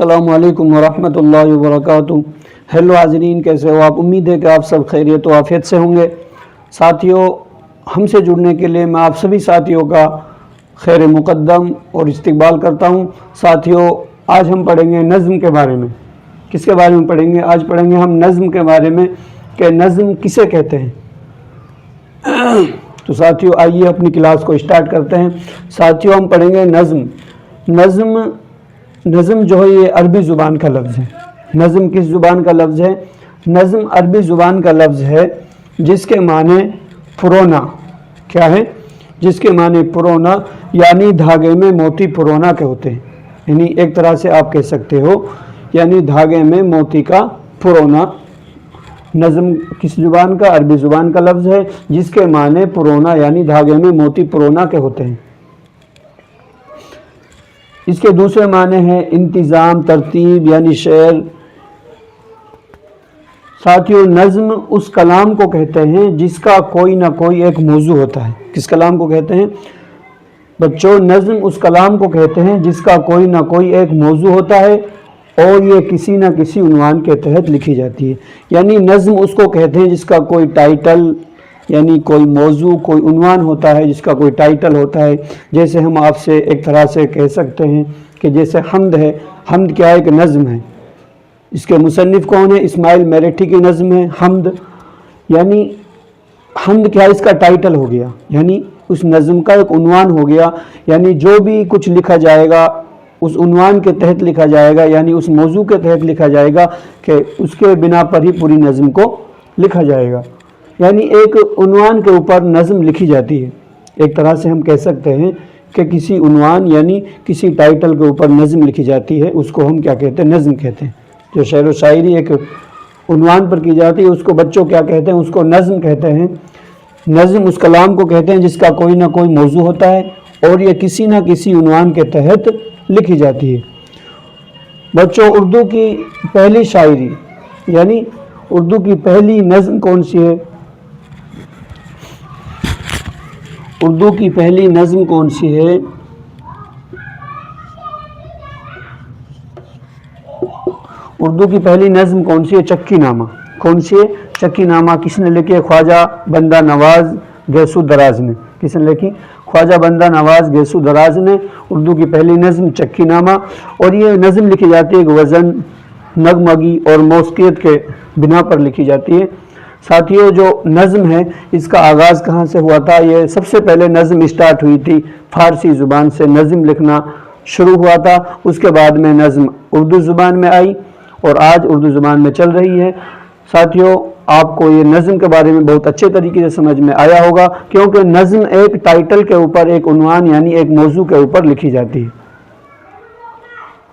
السلام علیکم ورحمۃ اللہ وبرکاتہ۔ ہیلو حاضرین، کیسے ہو آپ؟ امید ہے کہ آپ سب خیریت و عافیت سے ہوں گے۔ ساتھیوں، ہم سے جڑنے کے لیے میں آپ سبھی ساتھیوں کا خیر مقدم اور استقبال کرتا ہوں۔ ساتھیوں، آج ہم پڑھیں گے نظم کے بارے میں۔ کس کے بارے میں پڑھیں گے؟ آج پڑھیں گے ہم نظم کے بارے میں کہ نظم کسے کہتے ہیں۔ تو ساتھیوں، آئیے اپنی کلاس کو اسٹارٹ کرتے ہیں۔ ساتھیوں، ہم پڑھیں گے نظم جو ہے یہ عربی زبان کا لفظ ہے۔ نظم کس زبان کا لفظ ہے؟ نظم عربی زبان کا لفظ ہے جس کے معنی پرونا کیا ہے؟ جس کے معنی پرونا یعنی دھاگے میں موتی پرونا کے ہوتے ہیں۔ یعنی ایک طرح سے آپ کہہ سکتے ہو یعنی دھاگے میں موتی کا پرونا۔ نظم کس زبان کا؟ عربی زبان کا لفظ ہے جس کے معنی پرونا یعنی دھاگے میں موتی پرونا کے ہوتے ہیں۔ اس کے دوسرے معنی ہیں انتظام، ترتیب یعنی شعر۔ ساتھیوں، نظم اس کلام کو کہتے ہیں جس کا کوئی نہ کوئی ایک موضوع ہوتا ہے۔ کس کلام کو کہتے ہیں بچوں؟ نظم اس کلام کو کہتے ہیں جس کا کوئی نہ کوئی ایک موضوع ہوتا ہے اور یہ کسی نہ کسی عنوان کے تحت لکھی جاتی ہے۔ یعنی نظم اس کو کہتے ہیں جس کا کوئی ٹائٹل یعنی کوئی موضوع، کوئی عنوان ہوتا ہے، جس کا کوئی ٹائٹل ہوتا ہے۔ جیسے ہم آپ سے ایک طرح سے کہہ سکتے ہیں کہ جیسے حمد ہے، حمد کیا ہے؟ ایک نظم ہے۔ اس کے مصنف کون ہے؟ اسماعیل میرٹھی کی نظم ہے حمد۔ یعنی حمد کیا ہے؟ اس کا ٹائٹل ہو گیا، یعنی اس نظم کا ایک عنوان ہو گیا۔ یعنی جو بھی کچھ لکھا جائے گا اس عنوان کے تحت لکھا جائے گا، یعنی اس موضوع کے تحت لکھا جائے گا کہ اس کے بنا پر ہی پوری نظم کو لکھا جائے گا۔ یعنی ایک عنوان کے اوپر نظم لکھی جاتی ہے۔ ایک طرح سے ہم کہہ سکتے ہیں کہ کسی عنوان یعنی کسی ٹائٹل کے اوپر نظم لکھی جاتی ہے، اس کو ہم کیا کہتے ہیں؟ نظم کہتے ہیں۔ جو شعر و شاعری ایک عنوان پر کی جاتی ہے اس کو بچوں کیا کہتے ہیں؟ اس کو نظم کہتے ہیں۔ نظم اس کلام کو کہتے ہیں جس کا کوئی نہ کوئی موضوع ہوتا ہے اور یہ کسی نہ کسی عنوان کے تحت لکھی جاتی ہے۔ بچوں، اردو کی پہلی شاعری یعنی اردو کی پہلی نظم کون سی ہے؟ اردو کی پہلی نظم کون سی ہے؟ اردو کی پہلی نظم کون سی ہے؟ چکی نامہ۔ کون سی ہے؟ چکی نامہ۔ کس نے لکھی؟ خواجہ بندہ نواز گیسو دراز نے۔ کس نے لکھی؟ خواجہ بندہ نواز گیسو دراز نے اردو کی پہلی نظم چکی نامہ۔ اور یہ نظم لکھی جاتی ہے کہ وزن، نغمگی اور موسیقیت کے بنا پر لکھی جاتی ہے۔ ساتھیوں، جو نظم ہے اس کا آغاز کہاں سے ہوا تھا؟ یہ سب سے پہلے نظم اسٹارٹ ہوئی تھی فارسی زبان سے، نظم لکھنا شروع ہوا تھا۔ اس کے بعد میں نظم اردو زبان میں آئی اور آج اردو زبان میں چل رہی ہے۔ ساتھیوں، آپ کو یہ نظم کے بارے میں بہت اچھے طریقے سے سمجھ میں آیا ہوگا کیونکہ نظم ایک ٹائٹل کے اوپر، ایک عنوان یعنی ایک موضوع کے اوپر لکھی جاتی ہے۔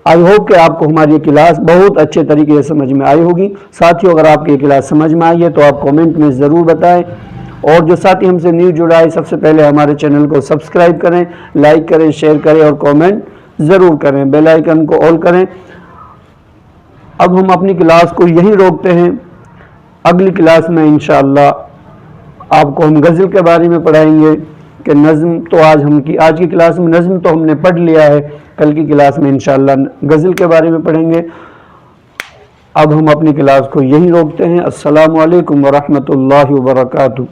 آئی ہوپ کہ آپ کو ہماری یہ کلاس بہت اچھے طریقے سے سمجھ میں آئی ہوگی۔ ساتھیوں، اگر آپ کی یہ کلاس سمجھ میں آئی ہے تو آپ کومنٹ میں ضرور بتائیں، اور جو ساتھی ہم سے نیو جڑا ہے سب سے پہلے ہمارے چینل کو سبسکرائب کریں، لائک کریں، شیئر کریں اور کومنٹ ضرور کریں، بیل آئیکن کو آل کریں۔ اب ہم اپنی کلاس کو یہیں روکتے ہیں۔ اگلی کلاس میں انشاءاللہ آپ کو ہم غزل کے بارے میں پڑھائیں گے کہ نظم تو آج کی کلاس میں نظم تو ہم نے پڑھ لیا ہے، کل کی کلاس میں انشاءاللہ غزل کے بارے میں پڑھیں گے۔ اب ہم اپنی کلاس کو یہیں روکتے ہیں۔ السلام علیکم ورحمۃ اللہ وبرکاتہ۔